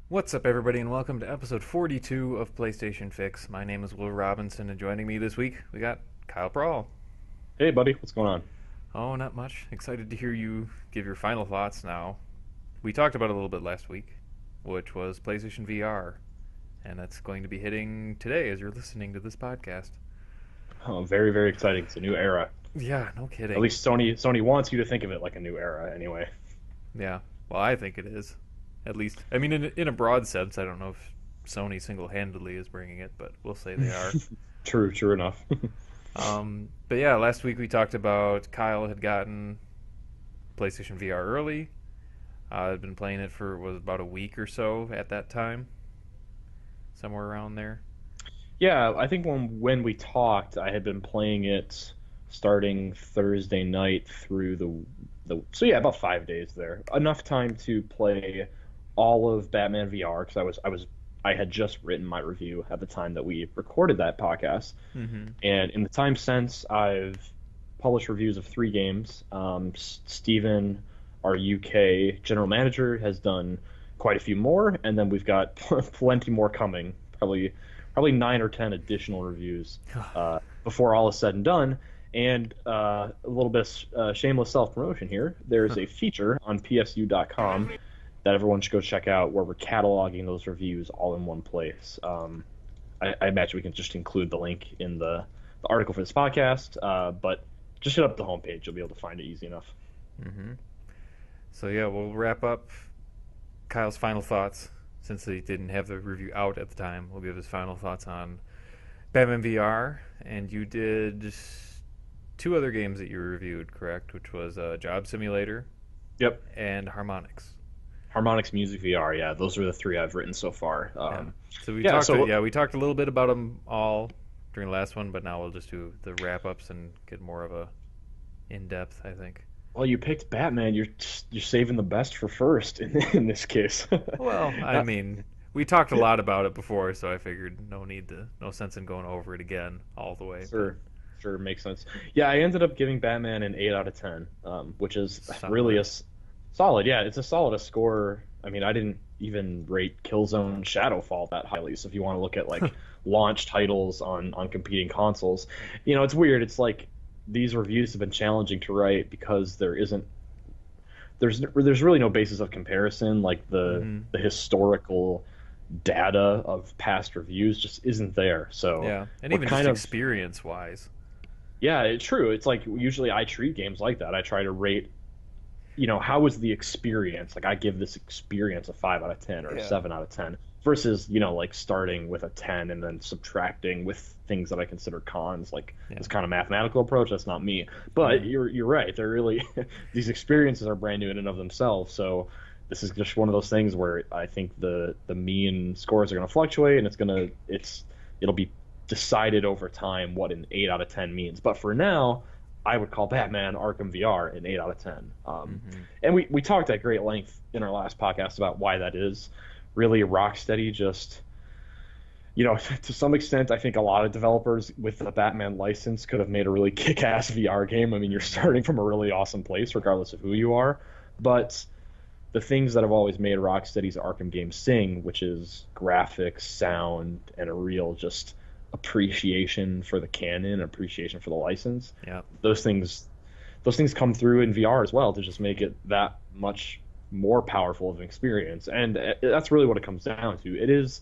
What's up, everybody, and welcome to episode 42 of PlayStation Fix. My name is Will Robinson, and joining me this week, we got Kyle Prawl. Hey, buddy, what's going on? Oh, not much. Excited to hear you give your final thoughts now. We talked about it a little bit last week, which was PlayStation VR, and that's going to be hitting today as you're listening to this podcast. Oh, very, very exciting. It's a new era. Yeah, no At kidding. least Sony wants you to think of it like a new era, anyway. Yeah, well, I think it is. At least, I mean, in a broad sense, I don't know if Sony single handedly is bringing it, but we'll say they are. True enough. But yeah, last week we talked about Kyle had gotten PlayStation VR early. I'd been playing it for was about a week or so at that time, somewhere around there. Yeah, I think when we talked, I had been playing it starting Thursday night through the so yeah, about 5 days there. Enough time to play all of Batman VR because I had just written my review at the time that we recorded that podcast. Mm-hmm. And in the time since, I've published reviews of three games. Steven, our UK general manager, has done quite a few more, and then we've got plenty more coming. Probably 9 or 10 additional reviews before all is said and done. And a little bit shameless self promotion here. There's a feature on PSU.com that everyone should go check out where we're cataloging those reviews all in one place. I imagine we can just include the link in the article for this podcast, but just hit up the homepage. You'll be able to find it easy enough. Mm-hmm. So yeah, we'll wrap up Kyle's final thoughts since he didn't have the review out at the time. We'll give his final thoughts on Batman VR, and you did two other games that you reviewed, correct? Which was Job Simulator Yep. and Harmonix. Harmonix Music VR. Yeah, those are the three I've written so far. Yeah. So Yeah. So we talked a little bit about them all during the last one, but now we'll just do the wrap ups and get more of a in depth, I think. well, you picked Batman. You're saving the best for first in this case. Well, I mean, we talked a lot about it before, so I figured no sense in going over it again all the way. But Sure, makes sense. Yeah, I ended up giving Batman an 8 out of 10, which is really solid. solid. Yeah, it's a solid a score. I mean, I didn't even rate Killzone Shadowfall that highly. So if you want to look at like launch titles on competing consoles, it's weird. It's like these reviews have been challenging to write because there's really no basis of comparison. Like Hmm. the historical data of past reviews just isn't there. So Yeah, and we're even just kind of experience wise. yeah, it's true. It's like usually I treat games like that. I try to rate, how was the experience? Like I give this experience a 5 out of 10 or a Yeah. 7 out of 10 versus, like starting with a 10 and then subtracting with things that I consider cons, like Yeah. this kind of mathematical approach. That's not me. But Hmm. you're right. They're really these experiences are brand new in and of themselves. So this is just one of those things where I think the mean scores are going to fluctuate and it'll be decided over time what an 8 out of 10 means. But for now, I would call Batman Arkham VR an 8 out of 10. Hmm. And we talked at great length in our last podcast about why that is. Really, Rocksteady just, to some extent, I think a lot of developers with the Batman license could have made a really kick-ass VR game. I mean, you're starting from a really awesome place, regardless of who you are. But the things that have always made Rocksteady's Arkham games sing, which is graphics, sound, and a real just appreciation for the canon, appreciation for the license. Yeah. Those things, those things come through in VR as well to just make it that much more powerful of an experience. And that's really what it comes down to. It is,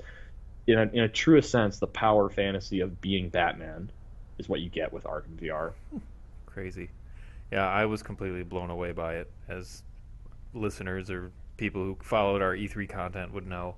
in a truest sense, the power fantasy of being Batman is what you get with Arkham VR. Crazy. Yeah, I was completely blown away by it, as listeners or people who followed our E3 content would know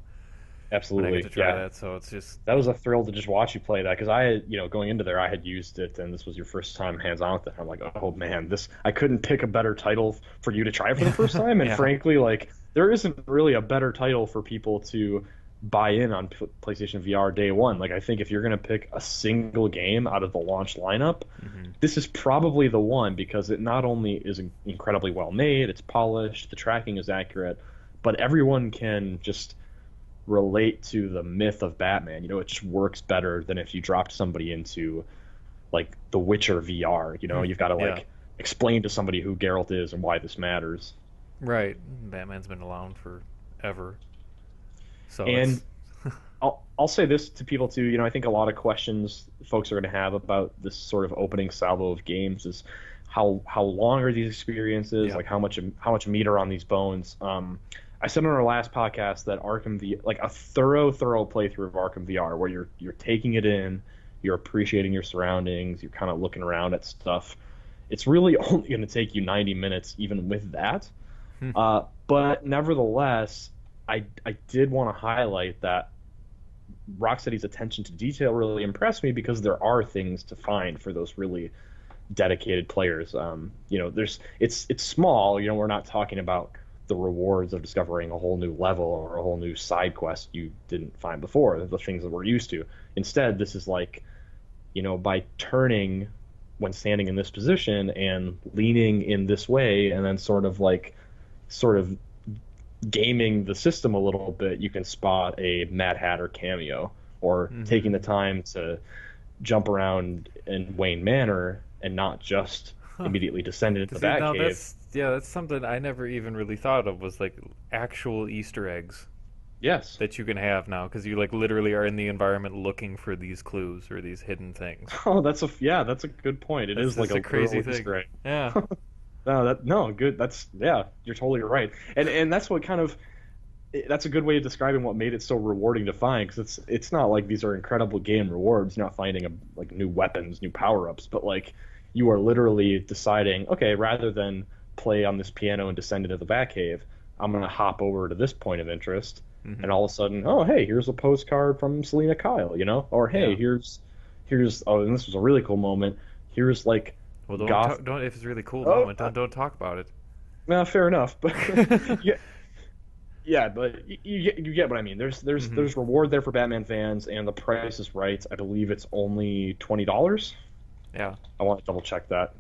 when I get Absolutely, to try yeah. that. So it's just, That was a thrill to just watch you play that because I had, going into there, I had used it and this was your first time hands on with it. I'm like, oh man, I couldn't pick a better title for you to try for the first time. And yeah. frankly, like, there isn't really a better title for people to buy in on PlayStation VR day one. Like, I think if you're going to pick a single game out of the launch lineup, Hmm. this is probably the one because it not only is incredibly well made, it's polished, the tracking is accurate, but everyone can just relate to the myth of Batman. It just works better than if you dropped somebody into like The Witcher VR. You've got to Yeah. like explain to somebody who Geralt is and why this matters. Right. Batman's been around forever. So And it's I'll say this to people too. I think a lot of questions folks are going to have about this sort of opening salvo of games is how long are these experiences? yeah. Like how much meat are on these bones? I said on our last podcast that Arkham V, like a thorough playthrough of Arkham VR, where you're taking it in, you're appreciating your surroundings, you're kind of looking around at stuff. It's really only going to take you 90 minutes, even with that. Hmm. But nevertheless, I did want to highlight that Rocksteady's attention to detail really impressed me because there are things to find for those really dedicated players. It's small. We're not talking about the rewards of discovering a whole new level or a whole new side quest you didn't find before, the things that we're used to. Instead, this is like, by turning when standing in this position and leaning in this way, and then sort of gaming the system a little bit, you can spot a Mad Hatter cameo, or taking the time to jump around in Wayne Manor and not just immediately descend into the See, now Batcave. that's something I never even really thought of, was like actual Easter eggs Yes. that you can have now, because you like literally are in the environment looking for these clues or these hidden things. Oh, that's a good point. It That's is like just a a crazy literal thing. Easter egg. Yeah. No, good. Yeah, you're totally right. And that's what kind of that's a good way of describing what made it so rewarding to find, because it's not like these are incredible game rewards. You're not finding like new weapons, new power-ups, but like you are literally deciding, okay, rather than play on this piano and descend into the Batcave, I'm gonna hop over to this point of interest, and all of a sudden, oh hey, here's a postcard from Selena Kyle, or hey, Yeah. here's oh, and this was a really cool moment. Here's like Well, goth. don't if it's a really cool Oh, moment, don't talk about it. no, fair enough, but yeah, yeah, but you get what I mean. There's reward there for Batman fans, and the price is right. I believe it's only $20. Yeah. I want to double check that.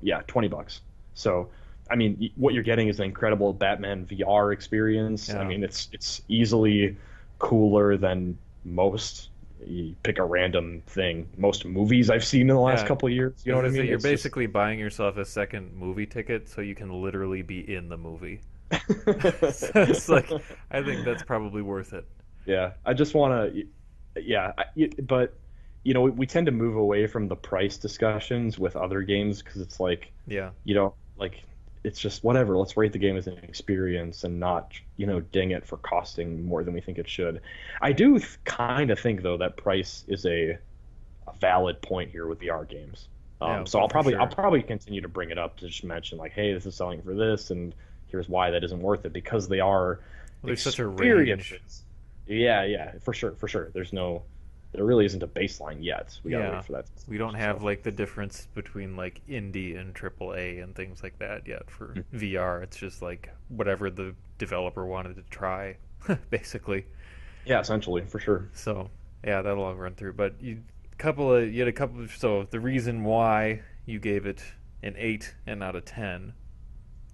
Yeah, $20. So, I mean, what you're getting is an incredible Batman VR experience. I Yeah. mean, it's easily cooler than most. You pick a random thing. Most movies I've seen in the last Yeah. couple of years. You know what I mean? You're It's just- basically buying yourself a second movie ticket so you can literally be in the movie. So it's like, I think that's probably worth it. Yeah, I just want to, yeah, but we tend to move away from the price discussions with other games because it's like, Yeah. like it's just whatever. Let's rate the game as an experience and not, ding it for costing more than we think it should. I do kind of think though that price is a valid point here with VR games. Yeah, So I'll for sure. probably continue to bring it up to just mention like, hey, this is selling for this, and here's why that isn't worth it, because they are There's such a range. experiences. Yeah, for sure. There really isn't a baseline yet. We gotta Yeah. wait for that. We don't have like the difference between like indie and AAA and things like that yet for VR. It's just like whatever the developer wanted to try, basically. Yeah, essentially, for sure. So yeah, that'll all run through. But you had a couple of, so the reason why you gave it an 8 and not a 10.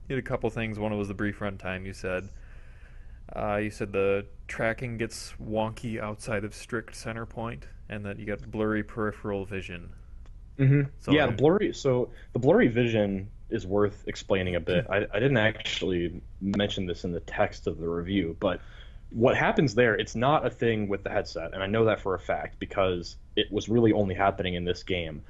You had a couple things. One was the brief runtime. You said the tracking gets wonky outside of strict center point, and that you got blurry peripheral vision. So Yeah, the blurry vision is worth explaining a bit. I didn't actually mention this in the text of the review, but what happens there, it's not a thing with the headset, and I know that for a fact because it was really only happening in this game.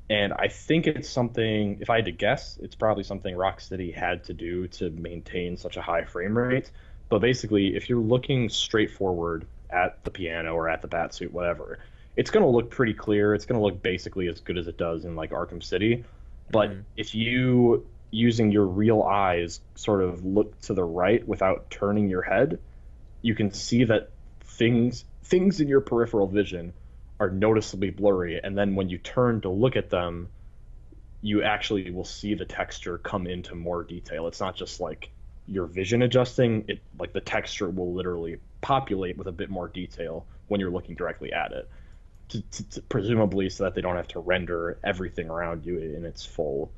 And I think it's something, if I had to guess, it's probably something Rocksteady had to do to maintain such a high frame rate. But basically, if you're looking straight forward at the piano or at the Batsuit, whatever, it's going to look pretty clear. It's going to look basically as good as it does in like Arkham City. But if you, using your real eyes, sort of look to the right without turning your head, you can see that things in your peripheral vision are noticeably blurry, and then when you turn to look at them, you actually will see the texture come into more detail. It's not just like your vision adjusting, it like the texture will literally populate with a bit more detail when you're looking directly at it, presumably so that they don't have to render everything around you in its full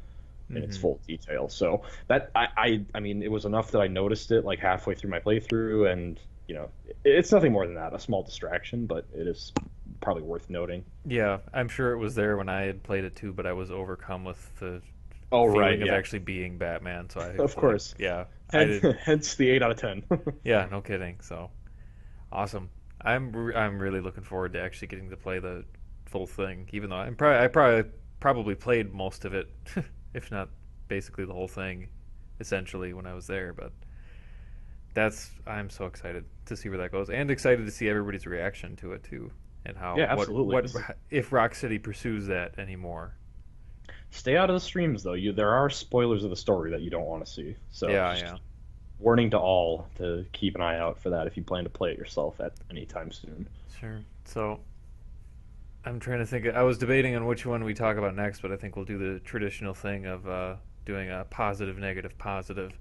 detail. So that I mean, it was enough that I noticed it like halfway through my playthrough, and it's nothing more than that, a small distraction, but it is probably worth noting. Yeah, I'm sure it was there when I had played it too, but I was overcome with the Right, of yeah. actually being Batman. So I Of course. yeah, I did. Hence the 8 out of 10. Yeah, no kidding. So Awesome. I'm really looking forward to actually getting to play the full thing. Even though I probably played most of it, if not basically the whole thing, essentially when I was there. But I'm so excited to see where that goes, and excited to see everybody's reaction to it too, and how Yeah, absolutely. what if Rocksteady pursues that anymore. Stay out of the streams though. There are spoilers of the story that you don't want to see. So Yeah, just yeah, warning to all to keep an eye out for that if you plan to play it yourself at any time soon. sure. So I'm trying to think. I was debating on which one we talk about next, but I think we'll do the traditional thing of doing a positive, negative, positive,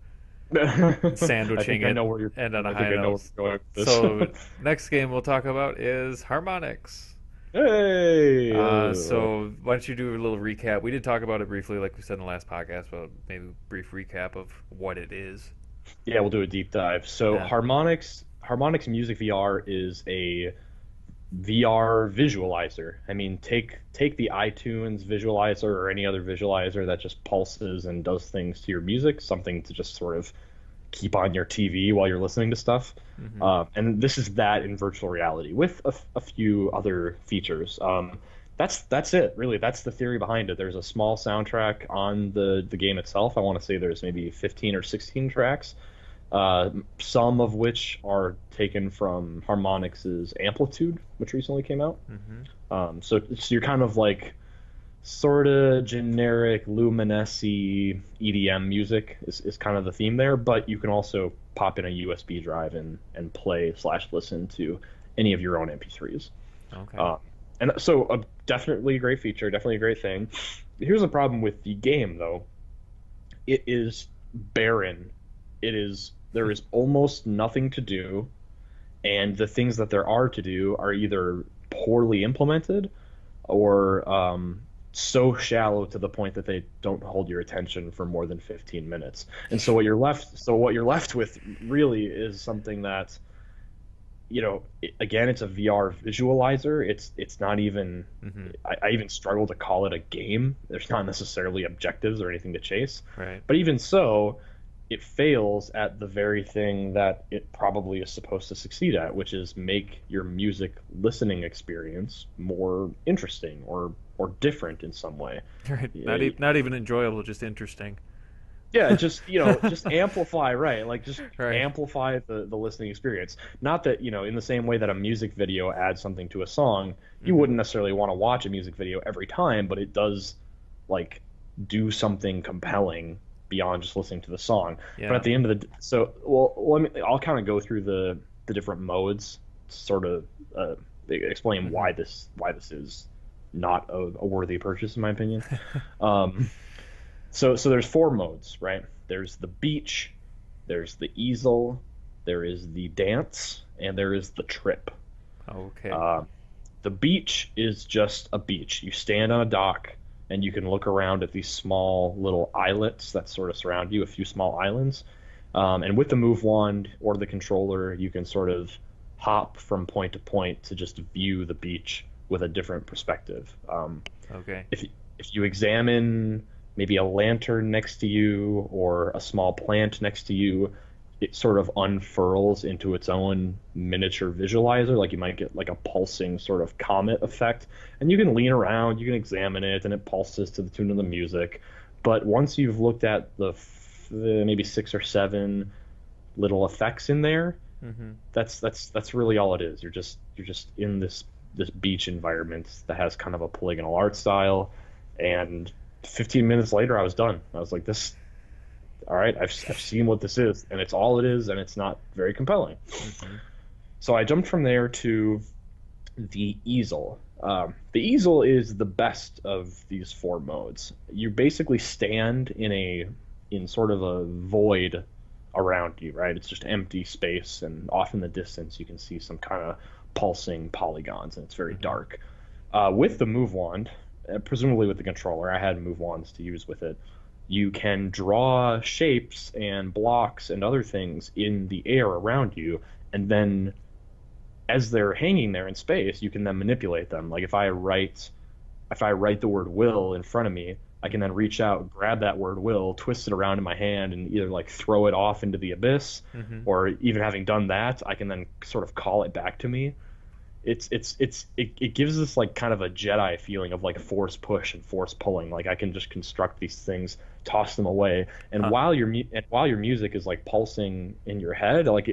I sandwiching think I it, know where you're. and on a I think high I know note. where you're going with So this. next game we'll talk about is Harmonix. Hey. So why don't you do a little recap? We did talk about it briefly, like we said in the last podcast, but maybe a brief recap of what it is. Yeah, we'll do a deep dive. So Yeah. Harmonix Music VR is a VR visualizer. I mean, take the iTunes visualizer or any other visualizer that just pulses and does things to your music, something to just sort of keep on your TV while you're listening to stuff. Hmm. And this is that in virtual reality with a few other features. That's it, really. That's the theory behind it. There's a small soundtrack on the game itself. I want to say there's maybe 15 or 16 tracks, some of which are taken from Harmonix's Amplitude, which recently came out. Hmm. So you're kind of like sort of generic luminescent EDM music is kind of the theme there, but you can also pop in a USB drive and play slash listen to any of your own MP3s. Okay. And so definitely a great feature, definitely a great thing. Here's the problem with the game though. It is barren. There is almost nothing to do, and the things that there are to do are either poorly implemented or so shallow to the point that they don't hold your attention for more than 15 minutes. And what you're left with really is something that, again, it's a VR visualizer. It's not even, Hmm. I even struggle to call it a game. There's not necessarily objectives or anything to chase. Right. But even so, it fails at the very thing that it probably is supposed to succeed at, which is make your music listening experience more interesting or different in some way. Right. Yeah, Not even enjoyable, just interesting. yeah, just just amplify, right? Like just Right. amplify the listening experience. Not that, in the same way that a music video adds something to a song, you Hmm. wouldn't necessarily want to watch a music video every time, but it does like do something compelling beyond just listening to the song. But Yeah. at the end of the I'll kind of go through the different modes, sort of explain Hmm. why this is not a worthy purchase in my opinion. Um, so there's four modes, right? There's the beach, there's the easel, there is the dance, and there is the trip. Okay. Uh, the beach is just a beach. You stand on a dock and you can look around at these small little islets that sort of surround you, a few small islands. And with the move wand or the controller, you can sort of hop from point to point to just view the beach with a different perspective. Okay. If you examine maybe a lantern next to you or a small plant next to you, it sort of unfurls into its own miniature visualizer. Like you might get like a pulsing sort of comet effect, and you can lean around, you can examine it, and it pulses to the tune of the music. But once you've looked at the maybe six or seven little effects in there, Hmm. that's really all it is. You're just in this beach environment that has kind of a polygonal art style, and 15 minutes later I was done. I was like, this, all right, I've seen what this is, and it's all it is, and it's not very compelling. Hmm. So I jumped from there to the easel. The easel is the best of these four modes. You basically stand in sort of a void around you, right? It's just empty space, and off in the distance you can see some kind of pulsing polygons, and it's very Hmm. dark. With the move wand, presumably with the controller, I had move wands to use with it. You can draw shapes and blocks and other things in the air around you, and then as they're hanging there in space, you can then manipulate them. Like if I write the word will in front of me, I can then reach out, grab that word will, twist it around in my hand, and either like throw it off into the abyss, Mm-hmm. or even having done that, I can then sort of call it back to me. It gives this like kind of a Jedi feeling of like force push and force pulling. Like I can just construct these things, toss them away, and Huh. while your music is like pulsing in your head, like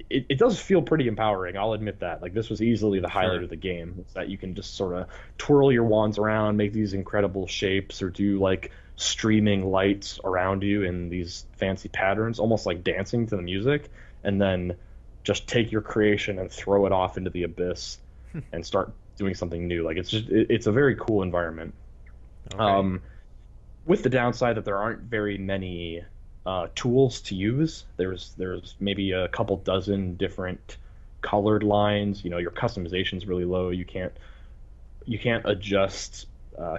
it does feel pretty empowering. I'll admit that. Like this was easily the highlight Sure. of the game. Is that you can just sort of twirl your wands around, make these incredible shapes, or do like streaming lights around you in these fancy patterns, almost like dancing to the music, and then just take your creation and throw it off into the abyss and start doing something new. Like it's a very cool environment. Okay. Um, with the downside that there aren't very many tools to use. There's maybe a couple dozen different colored lines. You know, your customization is really low. You can't adjust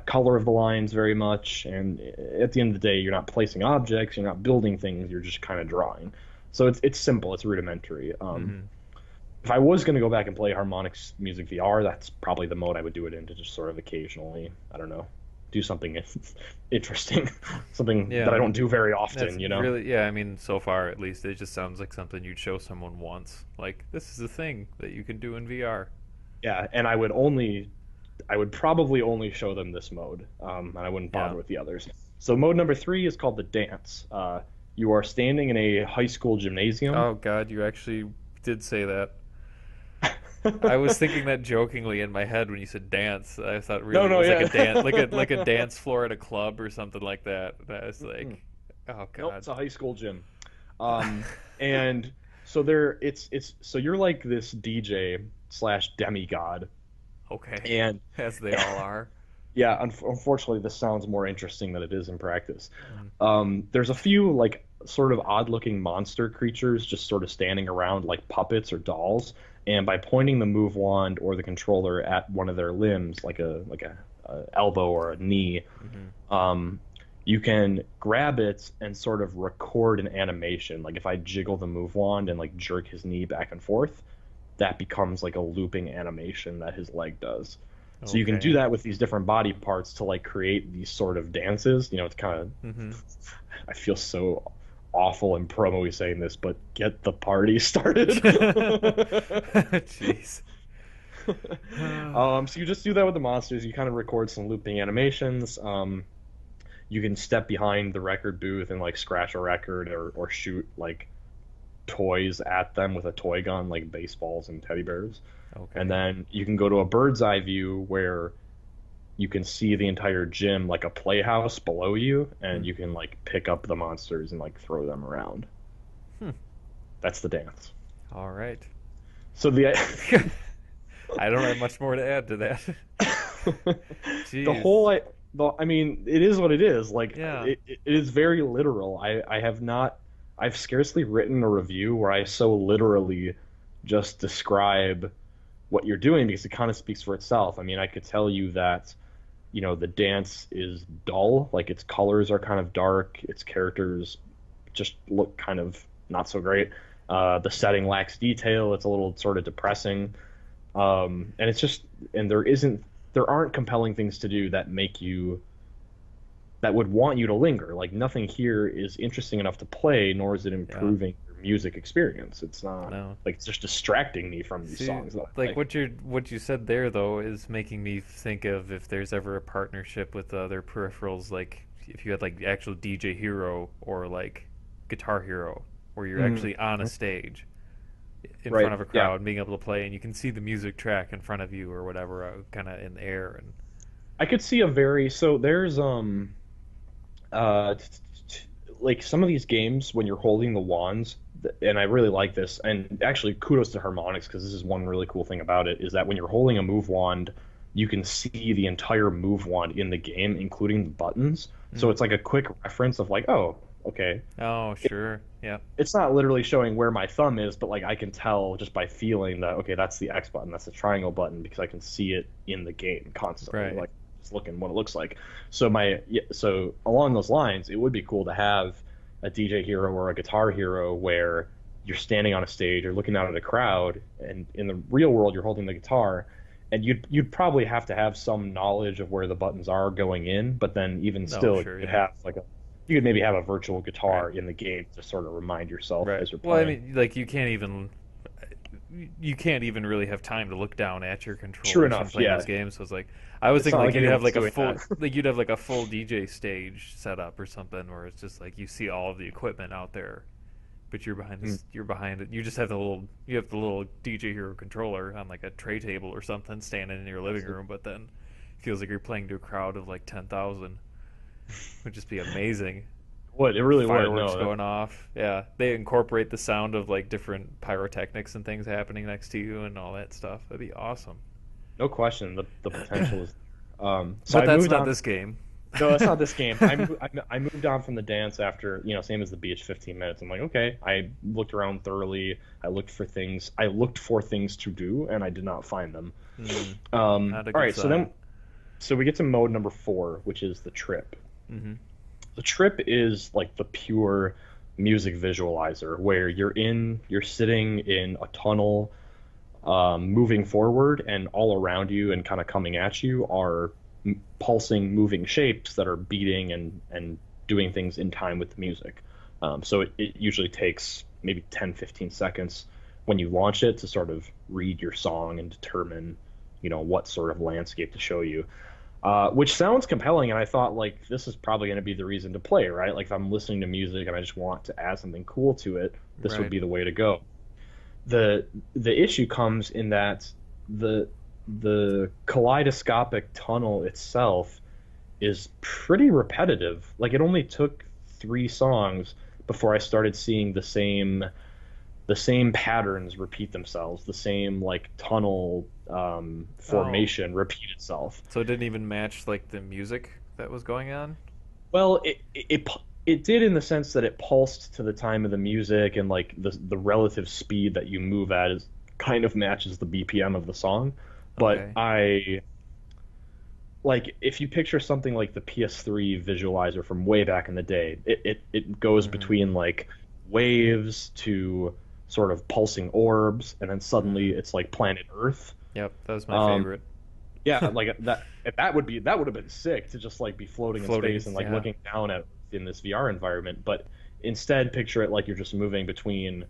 color of the lines very much. And at the end of the day, you're not placing objects. You're not building things. You're just kind of drawing. So it's simple. It's rudimentary. Mm-hmm. If I was going to go back and play Harmonix Music VR, that's probably the mode I would do it in to just sort of occasionally, I don't know, do something interesting, something that Yeah. I don't do very That's often, you know? really, yeah, I mean, so far at least, it just sounds like something you'd show someone once. Like, this is a thing that you can do in VR. Yeah, and I would probably only show them this mode, and I wouldn't Yeah. bother with the others. So mode number 3 is called the dance. You are standing in a high school gymnasium. Oh, God, you actually did say that. I was thinking that jokingly in my head when you said dance. I thought No, really it no, was like a dance, yeah. like a dance floor at a club or something like that. That was Mm-mm. like, oh Nope, God. it's a high school gym. And so it's so you're like this DJ slash demigod, Okay, and as they all are. yeah, unfortunately, this sounds more interesting than it is in practice. Mm. There's a few like sort of odd-looking monster creatures just sort of standing around like puppets or dolls, and by pointing the move wand or the controller at one of their limbs, like a elbow or a knee, Hmm. um, you can grab it and sort of record an animation. Like if I jiggle the move wand and like jerk his knee back and forth, that becomes like a looping animation that his leg does. So you can do Okay. that with these different body parts to like create these sort of dances. You know, it's kind of Hmm. I feel so awful and promo-y saying this, but get the party started. Jeez. So you just do that with the monsters. You kind of record some looping animations. You can step behind the record booth and like scratch a record or shoot like toys at them with a toy gun, like baseballs and teddy bears. And Okay. then you can go to a bird's eye view where you can see the entire gym like a playhouse below you, and Hmm. you can like pick up the monsters and like throw them around. Hmm. That's the dance. All right. So the I don't have much more to add to that. the Jeez. whole I mean, it is what it is. Like Yeah. it is very literal. I have not I've scarcely written a review where I so literally just describe what you're doing because it kind of speaks for itself. I mean, I could tell you that, you know, the dance is dull, like its colors are kind of dark, its characters just look kind of not so great. The setting lacks detail, it's a little sort of depressing. And it's just, and there aren't compelling things to do that make you, that would want you to linger. Like nothing here is interesting enough to play, nor is it Yeah. improving your music experience. It's not No. like it's just distracting me from these See, songs that I like like. what you said there though is making me think of if there's ever a partnership with other peripherals, like if you had like actual DJ Hero or like Guitar Hero, where you're Mm. actually on a stage in Right. front of a Yeah. crowd, being able to play, and you can see the music track in front of you or whatever, kind of in the air, and I could see a very so there's uh t- like some of these games when you're holding the wands, and I really like this, and actually kudos to Harmonix because this is one really cool thing about it is that when you're holding a move wand, you can see the entire move wand in the game, including the buttons. So mm. it's like a quick reference of like, oh, okay. Oh, sure, yeah, It's not literally showing where my thumb is, but like I can tell just by feeling that okay, that's the X button, that's the triangle button because I can see it in the game constantly, right, like just looking what it looks like. So so along those lines, it would be cool to have a DJ hero or a guitar hero where you're standing on a stage, you're looking out at a crowd, and in the real world you're holding the guitar, and you'd probably have to have some knowledge of where the buttons are going in, but then even No, still, you sure, could yeah. have you could maybe have a virtual Right. guitar in the game to sort of remind yourself Right. as you're Well, I playing. mean, like you can't even really have time to look down at your True controllers when enough, playing yeah. those games. So it's like I was It's thinking not like like you'd have anyone's like a doing full that. like you'd have like a full DJ stage set up or something where it's just like you see all of the equipment out there, but you're behind it. You just have the little DJ Hero controller on like a tray table or something standing in your living Mm. room, but then it feels like you're playing to a crowd of like 10,000. Would just be amazing. Would it really would? Fireworks No, going off. Yeah, they incorporate the sound of like different pyrotechnics and things happening next to you and all that stuff. That'd be awesome. no question. The potential is. So But I that's moved not on. this game. No, that's not this game. I moved on from the dance after, same as the beach, 15 minutes. I'm like, okay. I looked around thoroughly. I looked for things. I looked for things to do, and I did not find them. Not a All good right, sign. so we get to mode number 4, which is the trip. Hmm. The trip is like the pure music visualizer where you're sitting in a tunnel, moving forward, and all around you and kind of coming at you are pulsing, moving shapes that are beating and doing things in time with the music. So it usually takes maybe 10, 15 seconds when you launch it to sort of read your song and determine, what sort of landscape to show you. Which sounds compelling, and I thought like this is probably going to be the reason to play, right? Like if I'm listening to music and I just want to add something cool to it, this would Right. be the way to go. The issue comes in that the the kaleidoscopic tunnel itself is pretty repetitive. Like it only took 3 songs before I started seeing the same patterns repeat themselves, the same like tunnel Oh, formation repeat itself. so it didn't even match like the music that was going on. Well, it did in the sense that it pulsed to the time of the music, and like the relative speed that you move at is kind of matches the BPM of the song. But Okay. I like if you picture something like the PS3 visualizer from way back in the day, it goes Hmm. between like waves to sort of pulsing orbs, and then suddenly Hmm. it's like planet Earth. Yep, that was my Um, favorite. yeah, like that would have been sick to just like be floating in Floating. space and like Yeah. looking down at in this VR environment, but instead picture it like you're just moving between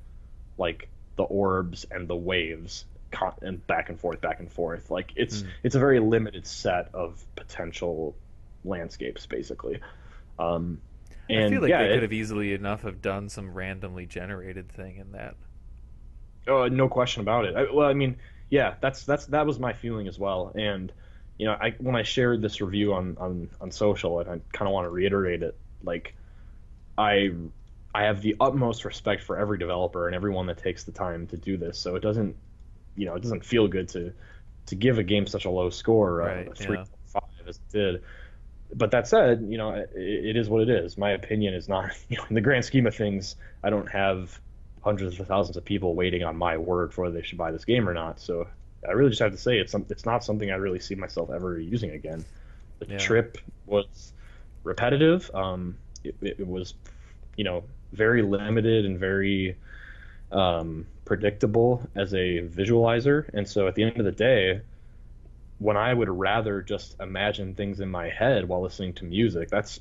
like the orbs and the waves and back and forth, back and forth. Like Hmm. it's a very limited set of potential landscapes basically. Um, I feel and like yeah, they could have easily enough have done some randomly generated thing in that. oh, no question about it. Well, I mean, yeah, that was my feeling as well. And I when I shared this review on social, and I kind of want to reiterate it, like I I have the utmost respect for every developer and everyone that takes the time to do this. So it doesn't feel good to give a game such a low score, Right. a Yeah. 3.5 as it did. But that said, it is what it is. My opinion is not, in the grand scheme of things, I don't have hundreds of thousands of people waiting on my word for whether they should buy this game or not. So I really just have to say it's not something I really see myself ever using again. The Yeah. trip was repetitive. It was, very limited and very predictable as a visualizer. And so at the end of the day, when I would rather just imagine things in my head while listening to music, that's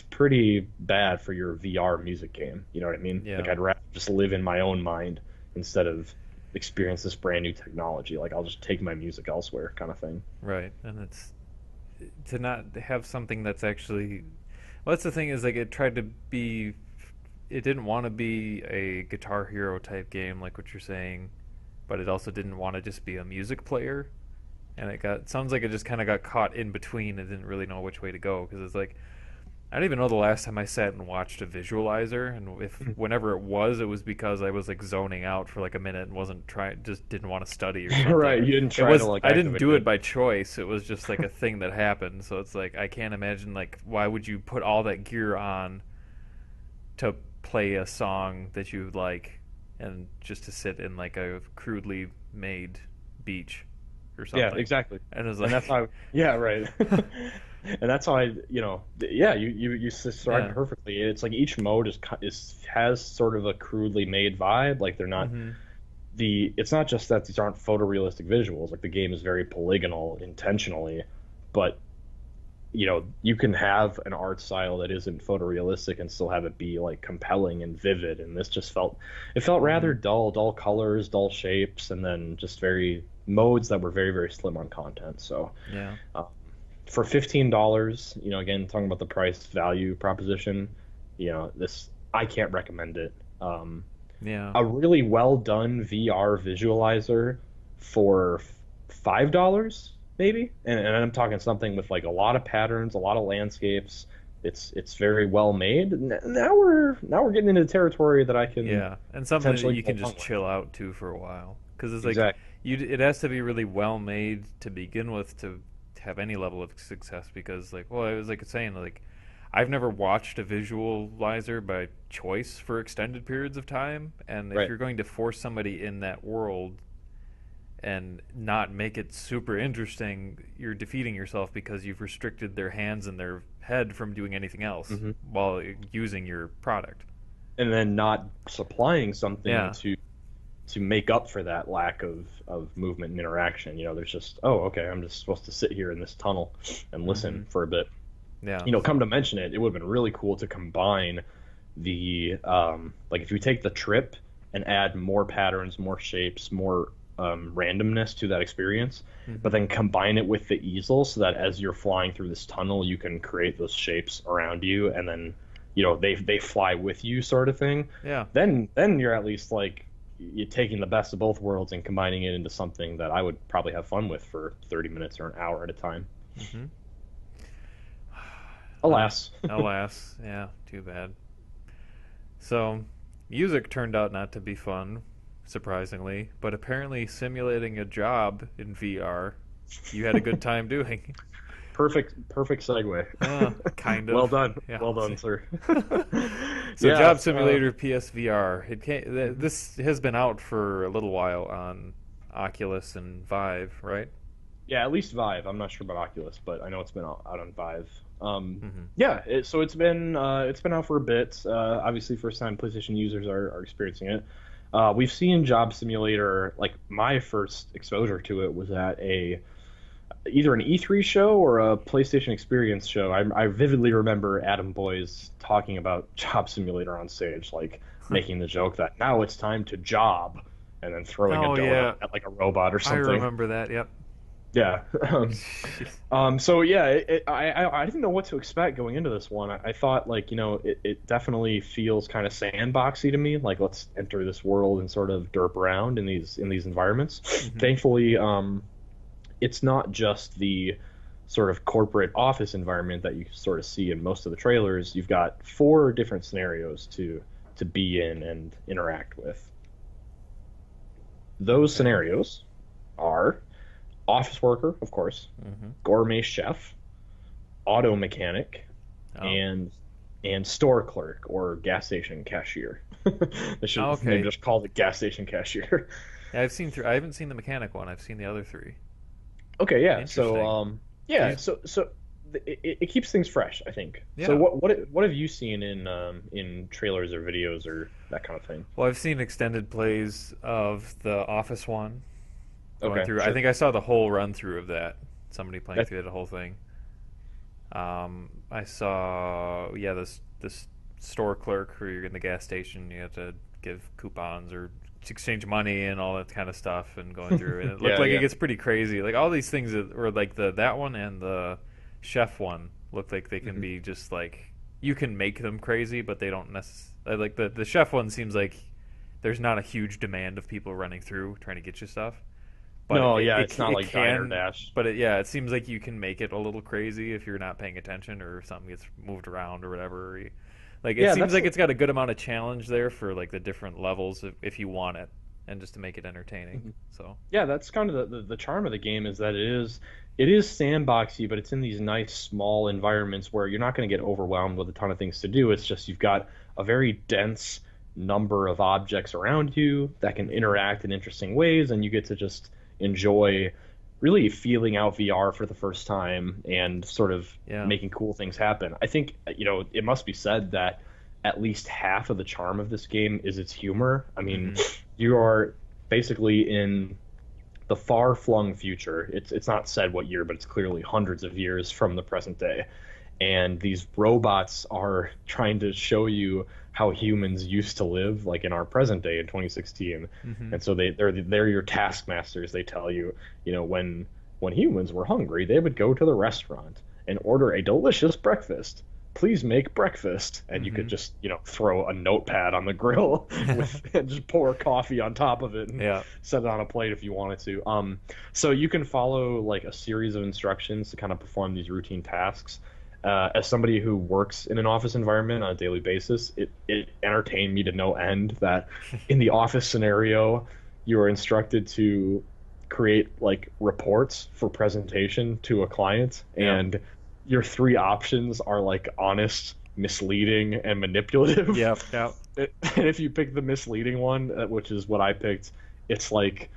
pretty bad for your VR music game. You know what I mean? Like Yeah. I'd rather just live in my own mind instead of experience this brand new technology. Like I'll just take my music elsewhere, kind of thing. Right. And it's to not have something that's actually. Well, that's the thing is like it tried to be. It didn't want to be a Guitar Hero type game like what you're saying, but it also didn't want to just be a music player. And it sounds like it just kind of got caught in between and didn't really know which way to go because it's like I don't even know the last time I sat and watched a visualizer, and if whenever it was because I was like zoning out for like a minute and wasn't trying, just didn't want to study or something. Right, you didn't It try to was like I didn't activate do it it. by choice. It was just like a thing that happened. So it's like I can't imagine like why would you put all that gear on to play a song that you like and just to sit in like a crudely made beach or Yeah, something. exactly. And it was And that's like, how, yeah, right. And that's how yeah, you described yeah. it perfectly. It's like each mode has sort of a crudely made vibe. Like they're not Hmm. it's not just that these aren't photorealistic visuals. Like the game is very polygonal intentionally, but you can have an art style that isn't photorealistic and still have it be like compelling and vivid. And this just felt rather dull colors, dull shapes, and then just very modes that were very, very slim on content. So Yeah. for $15, again, talking about the price value proposition, this, I can't recommend it. Yeah. A really well done VR visualizer for $5 maybe, and I'm talking something with like a lot of patterns, a lot of landscapes. It's very well made. Now we're getting into territory that I can Yeah, and something that potentially you can go just along chill out to for a while, because it's with. like Exactly. it has to be really well made to begin with to have any level of success. Because like, well, I was like saying, like, I've never watched a visualizer by choice for extended periods of time, and if Right. you're going to force somebody in that world and not make it super interesting, you're defeating yourself because you've restricted their hands and their head from doing anything else hmm while using your product. And then not supplying something Yeah. to make up for that lack of movement and interaction. There's just, oh, okay, I'm just supposed to sit here in this tunnel and Hmm. listen for a bit. Yeah. Come to mention it, it would have been really cool to combine the like if you take the trip and add more patterns, more shapes, more randomness to that experience, but Hmm. then combine it with the easel so that as you're flying through this tunnel, you can create those shapes around you, and then they fly with you, sort of thing. Yeah. Then you're at least like you're taking the best of both worlds and combining it into something that I would probably have fun with for 30 minutes or an hour at a time. Hmm. Alas. Alas. Yeah. Too bad. So, music turned out not to be fun, surprisingly, but apparently simulating a job in VR, you had a good time doing. Perfect segue. Kind Well of. done. Yeah. Well done, sir. So, Yeah. Job Simulator PSVR. This has been out for a little while on Oculus and Vive, right? Yeah, at least Vive. I'm not sure about Oculus, but I know it's been out on Vive. Hmm. Yeah, so it's been out for a bit. Obviously, first time PlayStation users are experiencing it. We've seen Job Simulator. Like my first exposure to it was at either an E3 show or a PlayStation Experience show. I vividly remember Adam Boyes talking about Job Simulator on stage, like making the joke that now it's time to job, and then throwing a Oh, donut yeah. at like a robot or I something. remember that, yep. Yeah. So yeah, I didn't know what to expect going into this one. I thought like it definitely feels kind of sandboxy to me. Like let's enter this world and sort of derp around in these environments. Hmm. Thankfully, it's not just the sort of corporate office environment that you sort of see in most of the trailers. You've got four different scenarios to be in and interact with. Those Okay. scenarios are office worker, of course, Hmm. gourmet chef, auto mechanic, Oh. and store clerk or gas station cashier. They should Oh, have maybe okay. just called it gas station cashier. Yeah, I haven't seen the mechanic one. I've seen the other three. Okay, yeah. So Interesting. yeah, These, it keeps things fresh, I think. So yeah. what have you seen in trailers or videos or that kind of thing? Well, I've seen extended plays of the Office one going Okay, through. I sure. think I saw the whole run through of that. Somebody playing That through the whole thing. I saw, yeah, this store clerk where you're in the gas station. You have to give coupons or exchange money and all that kind of stuff, and going through. And it looked yeah, like it yeah. gets pretty crazy. Like all these things that were like that one and the chef one look like they can hmm be just like you can make them crazy, but they don't necessarily like the chef one seems like there's not a huge demand of people running through trying to get you stuff, but No, yeah, it's not it like Diner can. Dash. But yeah, it seems like you can make it a little crazy if you're not paying attention or if something gets moved around or whatever. Like it Yeah, seems that's like it's got a good amount of challenge there for like the different levels if you want it, and just to make it entertaining. mhm. So Yeah, that's kind of the charm of the game is that it is sandboxy, but it's in these nice small environments where you're not going to get overwhelmed with a ton of things to do. It's just you've got a very dense number of objects around you that can interact in interesting ways, and you get to just enjoy really feeling out VR for the first time and sort of yeah. making cool things happen. I think, it must be said that at least half of the charm of this game is its humor. I mean, Hmm. you are basically in the far-flung future. It's not said what year, but it's clearly hundreds of years from the present day. And these robots are trying to show you how humans used to live, like in our present day in 2016. Hmm. And so they're your taskmasters. They tell you, when humans were hungry, they would go to the restaurant and order a delicious breakfast. Please make breakfast, and you could Hmm. just throw a notepad on the grill with and just pour coffee on top of it and Yeah. set it on a plate if you wanted to. So you can follow like a series of instructions to kind of perform these routine tasks. As somebody who works in an office environment on a daily basis, it entertained me to no end that in the office scenario, you are instructed to create like reports for presentation to a client, Yep. and your three options are like honest, misleading, and manipulative. Yep. Yep. And if you pick the misleading one, which is what I picked, it's like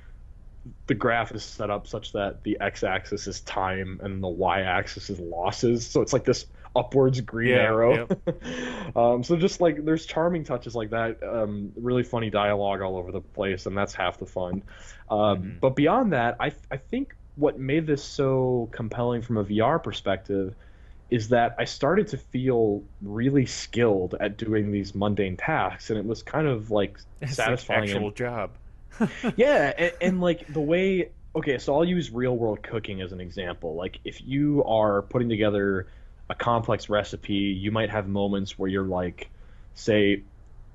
the graph is set up such that the x-axis is time and the y-axis is losses. So it's like this upwards green Yeah. arrow. Yep. So just like there's charming touches like that, really funny dialogue all over the place, and that's half the fun. Hmm. But beyond that, I think what made this so compelling from a VR perspective is that I started to feel really skilled at doing these mundane tasks, and it was kind of like It's like satisfying actual and job. yeah, and like the way, okay, so I'll use real world cooking as an example. Like if you are putting together a complex recipe, you might have moments where you're like, say,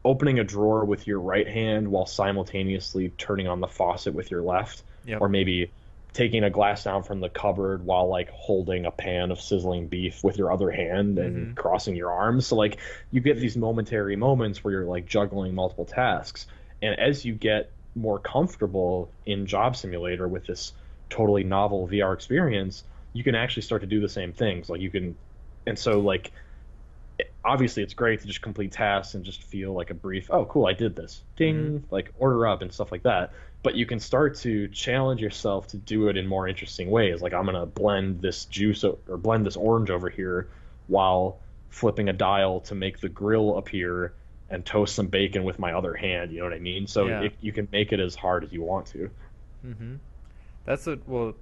opening a drawer with your right hand while simultaneously turning on the faucet with your left, Yep. or maybe taking a glass down from the cupboard while like holding a pan of sizzling beef with your other hand Hmm. and crossing your arms. So like you get these momentary moments where you're like juggling multiple tasks. And as you get more comfortable in Job Simulator with this totally novel VR experience, you can actually start to do the same things. Like you can, and so like obviously it's great to just complete tasks and just feel like a brief, oh cool, I did this, Hmm. ding, like order up and stuff like that. But you can start to challenge yourself to do it in more interesting ways. Like I'm gonna blend this juice or blend this orange over here while flipping a dial to make the grill appear and toast some bacon with my other hand. You know what I mean? So Yeah. you can make it as hard as you want to. Hmm. That's a well.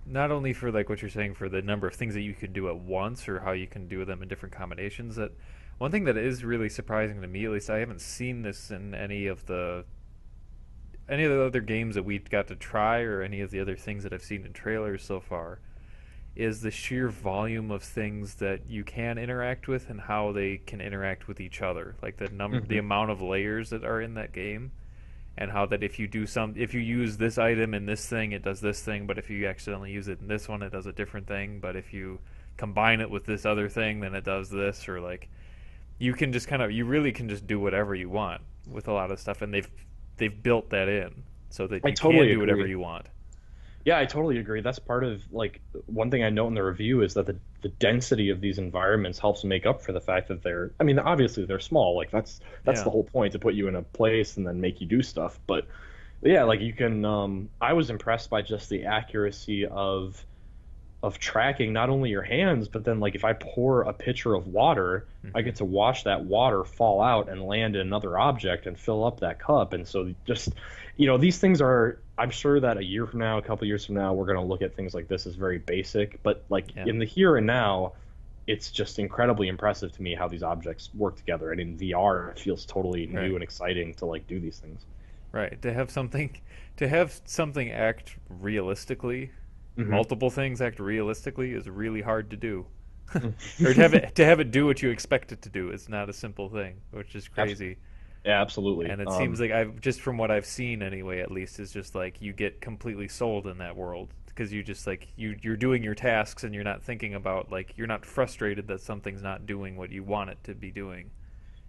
Not only for like what you're saying for the number of things that you can do at once or how you can do them in different combinations. That one thing that is really surprising to me, at least I haven't seen this in any of the other games that we got to try or any of the other things that I've seen in trailers so far, is the sheer volume of things that you can interact with and how they can interact with each other. Like the Hmm. amount of layers that are in that game, and how that if you use this item in this thing, it does this thing, but if you accidentally use it in this one, it does a different thing. But if you combine it with this other thing, then it does this, or like you can just you really can just do whatever you want with a lot of stuff, and they've built that in so that I you can totally do whatever agree. you want. Yeah, I totally agree. That's part of like one thing I note in the review is that the density of these environments helps make up for the fact that they're, I mean, obviously they're small. Like that's Yeah. the whole point, to put you in a place and then make you do stuff. But yeah, like you can I was impressed by just the accuracy of tracking not only your hands, but then like if I pour a pitcher of water, I Hmm. get to watch that water fall out and land in another object and fill up that cup. And so just, these things are, I'm sure that a year from now, a couple years from now, we're going to look at things like this as very basic, but like Yeah. in the here and now, it's just incredibly impressive to me how these objects work together. And in VR, it feels totally Right. new and exciting to like do these things. Right. To have something act realistically, Hmm. multiple things act realistically is really hard to do. Or to have it do what you expect it to do is not a simple thing, which is crazy. Yeah, absolutely. And it seems like I've just from what I've seen anyway, at least, is just like you get completely sold in that world because you just like you're doing your tasks and you're not thinking about like you're not frustrated that something's not doing what you want it to be doing.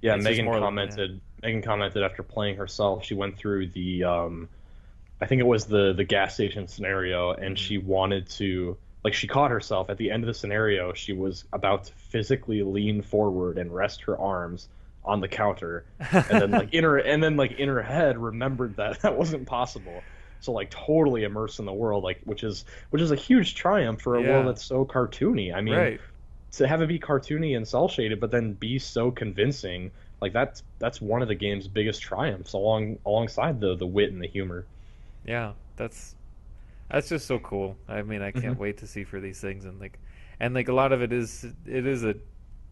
Yeah, It's just Megan more yeah. commented. Megan commented after playing herself. She went through the, I think it was the gas station scenario, and Hmm. she wanted to, like, she caught herself at the end of the scenario. She was about to physically lean forward and rest her arms on the counter, and then in her head remembered that that wasn't possible. So like totally immersed in the world, like which is a huge triumph for a world Yeah. that's so cartoony. I mean, Right. to have it be cartoony and cel shaded, but then be so convincing Like that's one of the game's biggest triumphs, alongside the wit and the humor. Yeah, that's just so cool. I mean, I can't Hmm. wait to see for these things, and like a lot of it is a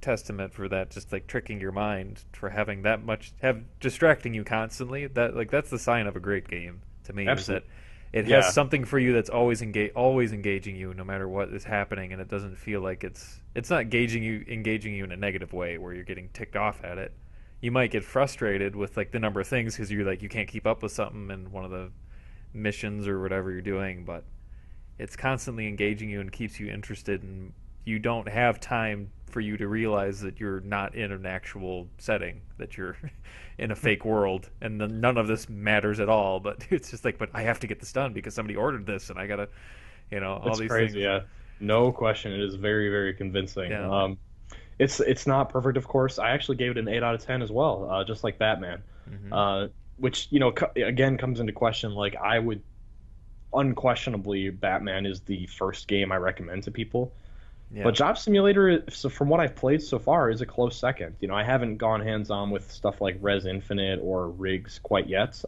testament for that, just like tricking your mind for having that much have distracting you constantly. That like that's the sign of a great game to me, is that Absolutely. it has Yeah. something for you that's always engaging you no matter what is happening, and it doesn't feel like it's not engaging you in a negative way where you're getting ticked off at it. You might get frustrated with like the number of things because you're like you can't keep up with something in one of the missions or whatever you're doing, but it's constantly engaging you and keeps you interested, and you don't have time for you to realize that you're not in an actual setting, that you're in a fake world, and then none of this matters at all. But it's just like, but I have to get this done because somebody ordered this, and I gotta, all It's these crazy, things. yeah. No question. It is very, very convincing. Yeah. It's not perfect, of course. I actually gave it an 8 out of 10 as well, just like Batman. Hmm. Which, again comes into question. Like, I would unquestionably, Batman is the first game I recommend to people. Yeah. But Job Simulator, so from what I've played so far, is a close second. I haven't gone hands-on with stuff like Res Infinite or Rigs quite yet.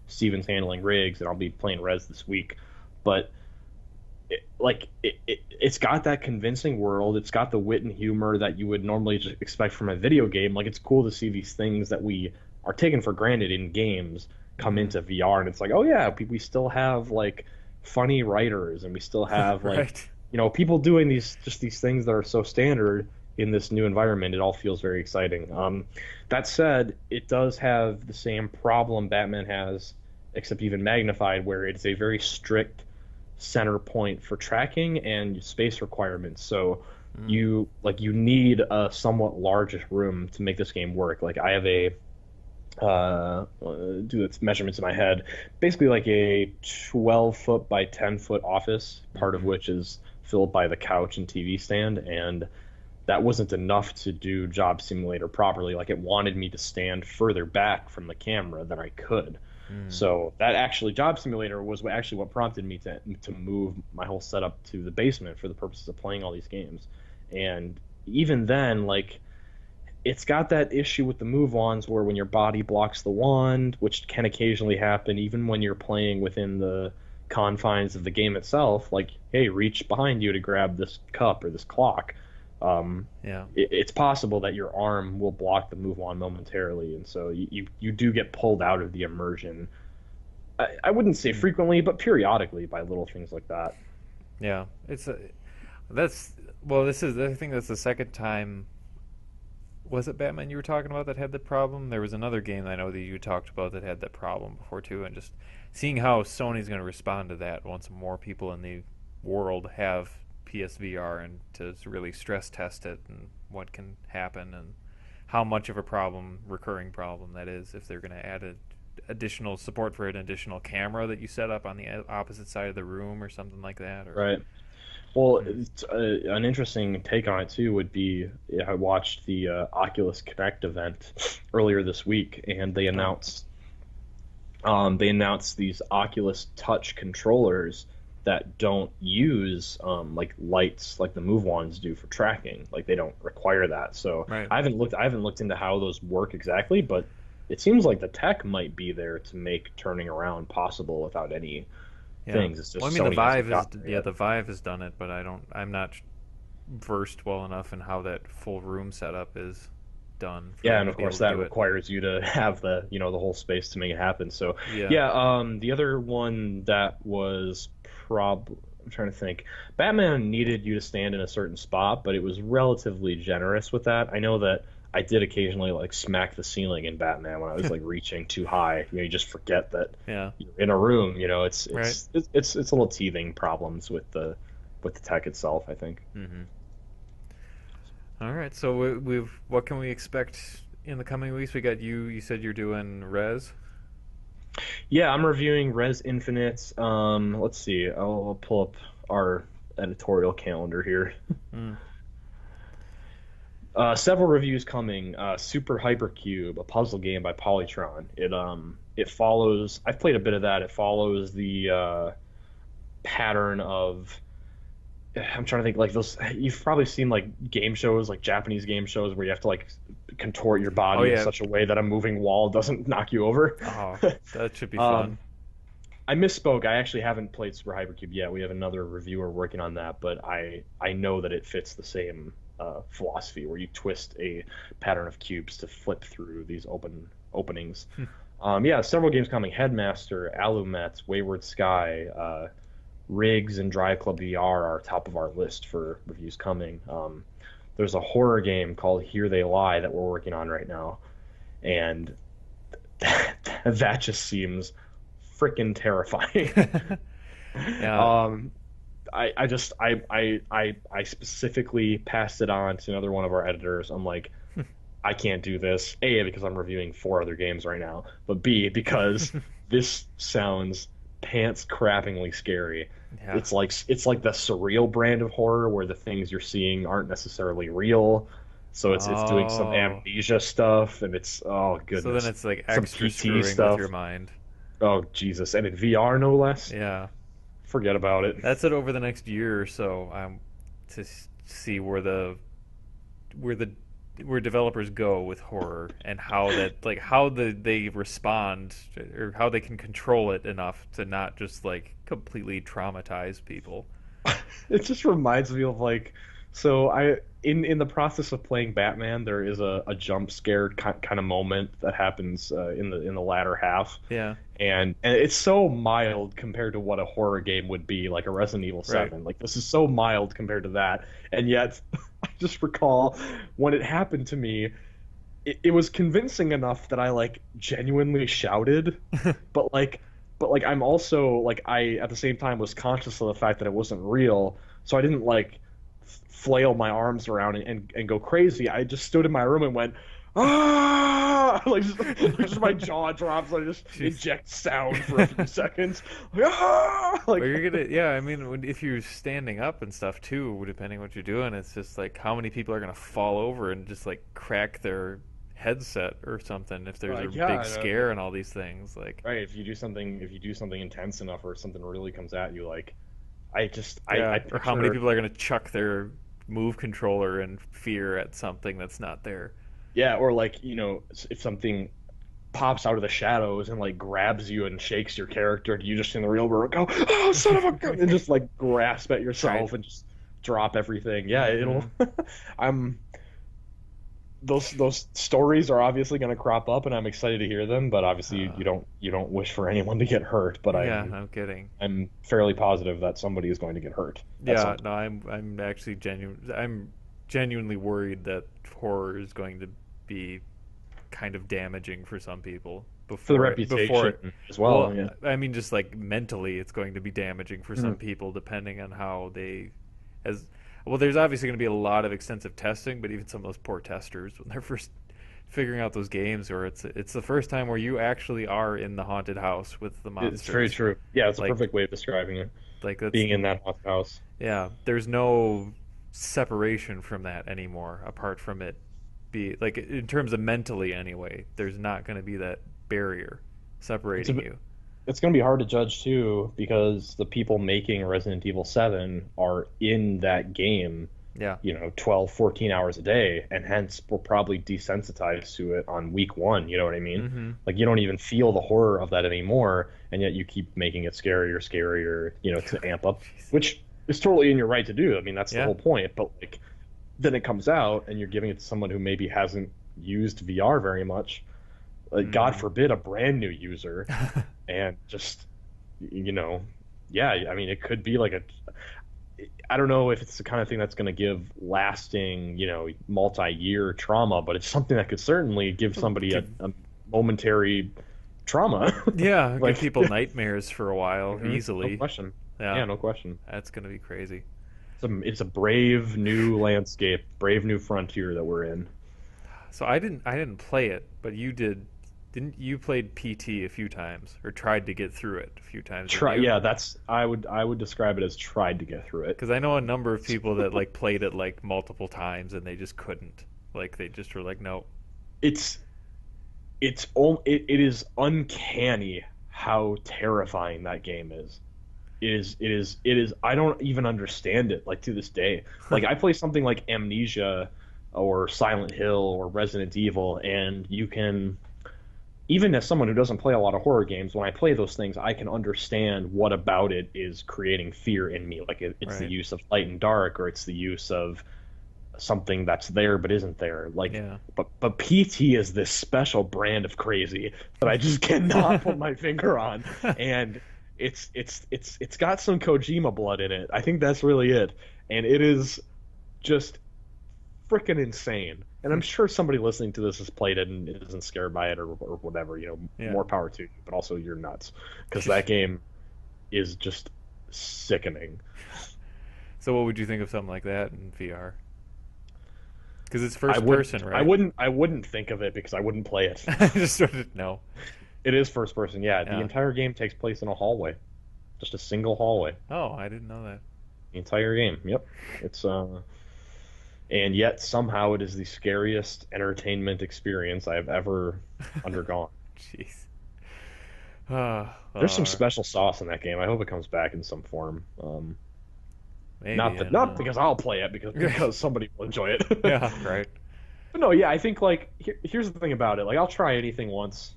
Steven's handling Rigs, and I'll be playing Res this week. But it's got that convincing world. It's got the wit and humor that you would normally just expect from a video game. Like, it's cool to see these things that we are taken for granted in games come Hmm. into VR, and it's like, oh yeah, we still have like funny writers, and we still have like Right. people doing these things that are so standard in this new environment. It all feels very exciting. That said, it does have the same problem Batman has, except even magnified, where it's a very strict center point for tracking and space requirements. So Mm. you need a somewhat large room to make this game work. Like, I have a do its measurements in my head, basically like a 12-foot by 10-foot office, part of Hmm. which is filled by the couch and TV stand, and that wasn't enough to do Job Simulator properly. Like, it wanted me to stand further back from the camera than I could. Mm. So that actually, Job Simulator was actually what prompted me to move my whole setup to the basement for the purposes of playing all these games. And even then, like, it's got that issue with the move-ons where when your body blocks the wand, which can occasionally happen even when you're playing within the confines of the game itself, like, hey, reach behind you to grab this cup or this clock. Yeah. It's possible that your arm will block the move-on momentarily, and so you do get pulled out of the immersion. I wouldn't say Mm. frequently, but periodically by little things like that. Yeah. That's well. This is I think that's the second time. Was it Batman you were talking about that had the problem? There was another game I know that you talked about that had that problem before too, and just seeing how Sony's going to respond to that once more people in the world have PSVR, and to really stress test it and what can happen and how much of a problem, recurring problem, that is if they're going to add additional support for an additional camera that you set up on the opposite side of the room or something like that. Or Right. Well, hmm. an interesting take on it too would be, yeah, I watched the Oculus Connect event earlier this week, and Oh. they announced these Oculus Touch controllers that don't use like lights like the Move ones do for tracking. Like, they don't require that. So Right. I haven't looked into how those work exactly, but it seems like the tech might be there to make turning around possible without any Yeah. things. It's Well, I just mean, the Sony hasn't Vive is gotten there yeah, yet. the Vive has done it, but I'm not versed well enough in how that full room setup is done for Yeah, them and to of be able course to that do it. requires you to have the whole space to make it happen. So Yeah. yeah, the other one that was I'm trying to think. Batman needed you to stand in a certain spot, but it was relatively generous with that. I know that I did occasionally like smack the ceiling in Batman when I was like reaching too high. You just forget that Yeah. you're in a room. It's Right. it's it's it's, it's little teething problems with the tech itself, I think. Mm-hmm. All right. So we've what can we expect in the coming weeks? We got you. You said you're doing Res. Yeah, I'm reviewing Res Infinite. Let's see. I'll pull up our editorial calendar here. Mm. Several reviews coming. Super Hypercube, a puzzle game by Polytron. It follows. I've played a bit of that. It follows the pattern of. I'm trying to think, like those. You've probably seen like game shows, like Japanese game shows, where you have to like contort your body Oh in yeah. such a way that a moving wall doesn't knock you over. Oh, that should be Um, fun. I misspoke. I actually haven't played Super Hypercube yet. We have another reviewer working on that, but I know that it fits the same philosophy where you twist a pattern of cubes to flip through these openings. Yeah, several games coming: Headmaster, Alumet, Wayward Sky, Riggs, and Drive Club VR are top of our list for reviews coming. There's a horror game called Here They Lie that we're working on right now, and that just seems freaking terrifying. Yeah. um, I specifically passed it on to another one of our editors. I'm like, I can't do this. A, because I'm reviewing 4 other games right now, but B, because this sounds pants crappingly scary. Yeah. It's like the surreal brand of horror where the things you're seeing aren't necessarily real. So it's doing some Oh. amnesia stuff, and it's, oh So then goodness, it's like some extra PT screwing with stuff. your mind. Oh Jesus, and in VR no less. Yeah. Forget about it. That's it over the next year or so. To see where the where developers go with horror and how that like they respond or how they can control it enough to not just like completely traumatize people. It just reminds me of like, so I in the process of playing Batman, there is a jump scare kind of moment that happens in the latter half, Yeah. and it's so mild compared to what a horror game would be, like a Resident Evil Right. 7. Like this is so mild compared to that, and yet I just recall when it happened to me, it was convincing enough that I like genuinely shouted, but like I'm also like I at the same time was conscious of the fact that it wasn't real, so I didn't like flail my arms around and go crazy. I just stood in my room and went ah just my jaw drops. I just Jeez. inject sound for a few seconds. Like, ah! But Like you're gonna, yeah. I mean, if you're standing up and stuff too, depending what you're doing, it's just like how many people are gonna fall over and just like crack their headset or something if there's a yeah, big scare and all these things. Like, right. If you do something intense enough or something really comes at you, like I yeah, or how many picture. people are gonna chuck their move controller in fear at something that's not there. Yeah, or like, if something pops out of the shadows and like grabs you and shakes your character, and you just in the real world go, "Oh, son of a gun," and just like grasp at Right. yourself and just drop everything. Yeah, it'll. Hmm. I'm those stories are obviously going to crop up, and I'm excited to hear them. But obviously, you, Uh, you don't wish for anyone to get hurt. But yeah, I'm no kidding. I'm fairly positive that somebody is going to get hurt at some Yeah, point. no, I'm actually I'm genuinely worried that horror is going to be kind of damaging for some people For the before it. reputation as well. Well, Yeah. I mean, just like mentally, it's going to be damaging for some Mhm. people, depending on how they, as well. There's obviously going to be a lot of extensive testing, but even some of those poor testers, when they're first figuring out those games, or it's the first time where you actually are in the haunted house with the It's very monsters. true. Yeah, it's a Like, perfect way of describing it. that's Being in that haunted house. yeah. There's no separation from that anymore, apart from it be like in terms of mentally anyway. There's not going to be that barrier It's a separating you. it's going to be hard to judge too because the people making Resident Evil 7 are in that game, Yeah. 12, 14 hours a day, and hence we're probably desensitized to it on week 1, you know what I mean? Mm-hmm. Like you don't even feel the horror of that anymore, and yet you keep making it scarier, to amp up, which is totally in your right to do. I mean, that's the Yeah. whole point, but like then it comes out and you're giving it to someone who maybe hasn't used VR very much. Like, God Mm. forbid a brand new user and just you know yeah, I mean it could be like I don't know if it's the kind of thing that's going to give lasting multi-year trauma, but it's something that could certainly give somebody a momentary trauma. Yeah, give Like people nightmares for a while no easily. question. Yeah, Yeah, no question. that's gonna be crazy. It's a brave new landscape, brave new frontier that we're in. So I didn't play it, but you did. Didn't you played PT a few times or tried to get through it a few times? Try Yeah, that's I would describe it as tried to get through it. Because I know a number of people that like played it like multiple times and they just couldn't. Like they just were like, no. It's it is uncanny how terrifying that game is. I don't even understand it like to this day. Like I play something like Amnesia or Silent Hill or Resident Evil, and you can, even as someone who doesn't play a lot of horror games, when I play those things, I can understand what about it is creating fear in me. Like it's the Right. use of light and dark, or it's the use of something that's there but isn't there. Like, Yeah. but PT is this special brand of crazy that I just cannot put my finger on, and it's got some Kojima blood in it. I think that's really it, and it is just freaking insane. And I'm sure somebody listening to this has played it and isn't scared by it or whatever. Yeah. More power to you. But also, you're nuts because that game is just sickening. So what would you think of something like that in VR? Because it's I first wouldn't. person, I right? wouldn't. I wouldn't think of it because I wouldn't play it. I just wanted to know. It is first person. Yeah, the Yeah. entire game takes place in a hallway, just a single hallway. Oh, I didn't know that. The entire game. Yep. It's and yet somehow it is the scariest entertainment experience I have ever undergone. Jeez. Uh, There's some uh, special sauce in that game. I hope it comes back in some form. maybe. Not I that, don't not know. because I'll play it, because somebody will enjoy it. Yeah. Right. But no, yeah, I think like here's the thing about it. Like I'll try anything once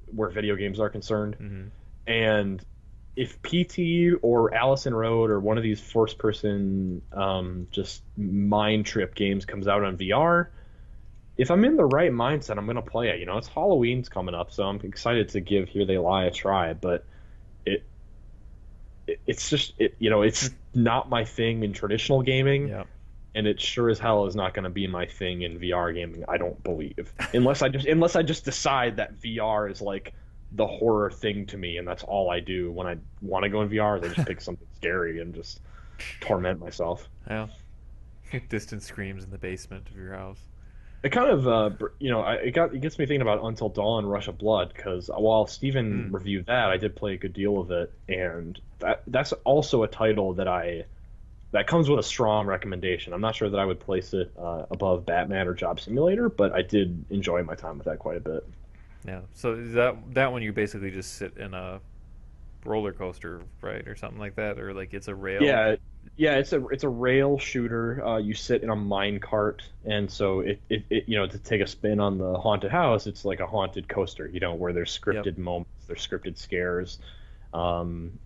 where video games are concerned, Hmm. and if PT or Allison Road or one of these first person just mind trip games comes out on VR, if I'm in the right mindset, I'm gonna play it. It's Halloween's coming up, so I'm excited to give Here They Lie a try. But it, it's just it's not my thing in traditional gaming, Yeah. and it sure as hell is not going to be my thing in VR gaming. I don't believe, unless I just decide that VR is like the horror thing to me, and that's all I do when I want to go in VR. Is I just pick something scary and just torment myself. Yeah. Distant screams in the basement of your house. It kind of, it gets me thinking about Until Dawn: Rush of Blood because while Steven Mm. reviewed that, I did play a good deal of it, and that's also a title that comes with a strong recommendation. I'm not sure that I would place it above Batman or Job Simulator, but I did enjoy my time with that quite a bit. Yeah. So is that one you basically just sit in a roller coaster, right, or something like that, or like it's a rail? Yeah, it's a rail shooter. You sit in a mine cart, and so to take a spin on the haunted house, it's like a haunted coaster, where there's Yep. scripted moments, there's scripted scares, and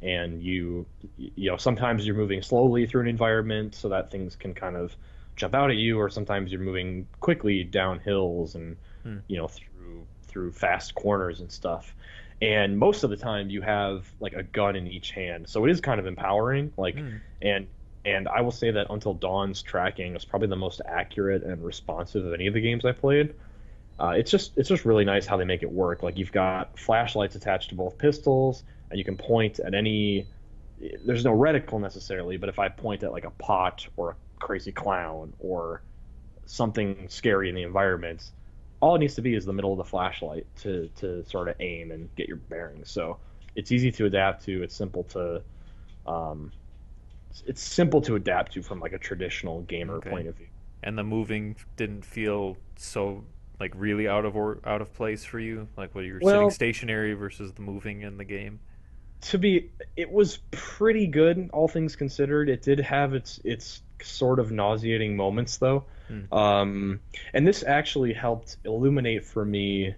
sometimes you're moving slowly through an environment so that things can kind of jump out at you, or sometimes you're moving quickly down hills and Hmm. through fast corners and stuff. And most of the time you have like a gun in each hand, so it is kind of empowering. Mm. And I will say that Until Dawn's tracking is probably the most accurate and responsive of any of the games I played. It's just really nice how they make it work. Like you've got flashlights attached to both pistols, and you can point at any. There's no reticle necessarily, but if I point at like a pot or a crazy clown or something scary in the environment, all it needs to be is the middle of the flashlight to sort of aim and get your bearings. So it's easy to adapt to. Um, it's simple to adapt to from like a traditional gamer Okay. point of view. And the moving didn't feel so like really out of place for you, like when you were sitting Well, stationary versus the moving in the game. it was pretty good, all things considered. It did have its sort of nauseating moments though. Hmm. And this actually helped illuminate for me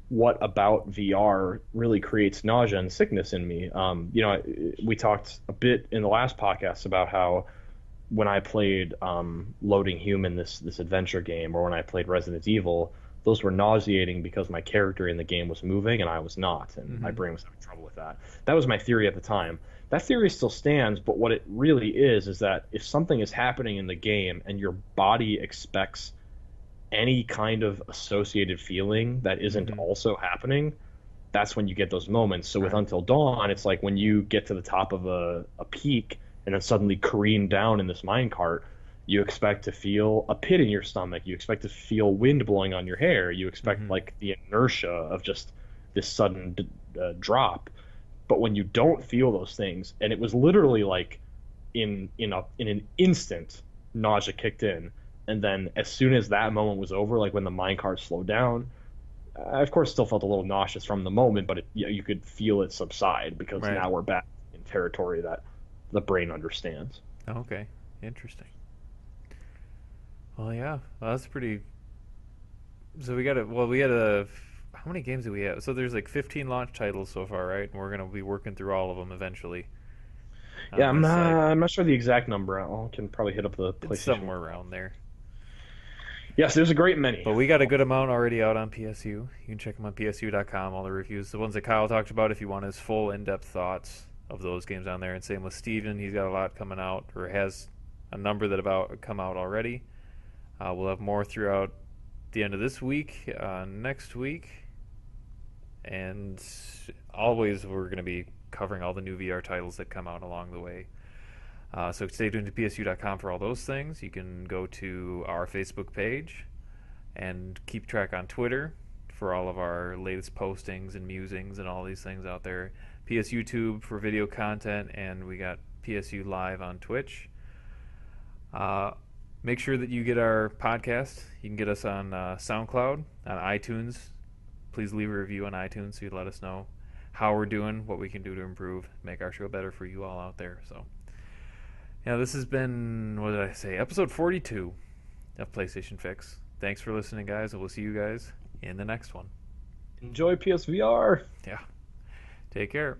what about VR really creates nausea and sickness in me. We talked a bit in the last podcast about how when I played Loading Human, this adventure game, or when I played Resident Evil, those were nauseating because my character in the game was moving and I was not, and my Hmm. brain was having trouble with that. That was my theory at the time. That theory still stands, but what it really is that if something is happening in the game and your body expects any kind of associated feeling that isn't Hmm. also happening, that's when you get those moments. So with Right. Until Dawn, it's like when you get to the top of a peak and then suddenly careen down in this minecart, you expect to feel a pit in your stomach. You expect to feel wind blowing on your hair. You expect Hmm. like the inertia of just this sudden drop. But when you don't feel those things, and it was literally like in an instant, nausea kicked in, and then as soon as that moment was over, like when the minecart slowed down, I of course still felt a little nauseous from the moment, but you could feel it subside because Right. now we're back in territory that the brain understands. Okay. Interesting. Well, yeah, well, that's pretty. So we got a. Well, we had a. How many games do we have? So there's like 15 launch titles so far, right? And we're gonna be working through all of them eventually Yeah, on this site. I'm not sure the exact number. I can probably hit up the It's PlayStation. somewhere around there. Yes, there's a great many. But we got a good amount already out on PSU. You can check them on PSU.com. All the reviews, the ones that Kyle talked about, if you want his full in-depth thoughts of those games on there. And same with Steven. He's got a lot coming out, or has a number that about come out already. We'll have more throughout the end of this week, next week, and always we're going to be covering all the new VR titles that come out along the way. So stay tuned to PSU.com for all those things. You can go to our Facebook page and keep track on Twitter for all of our latest postings and musings and all these things out there. PS YouTube for video content, and we got PSU Live on Twitch. Make sure that you get our podcast. You can get us on SoundCloud, on iTunes. Please leave a review on iTunes so you let us know how we're doing, what we can do to improve, make our show better for you all out there. So, yeah, this has been, what did I say, episode 42 of PlayStation Fix. Thanks for listening, guys, and we'll see you guys in the next one. Enjoy PSVR. Yeah. Take care.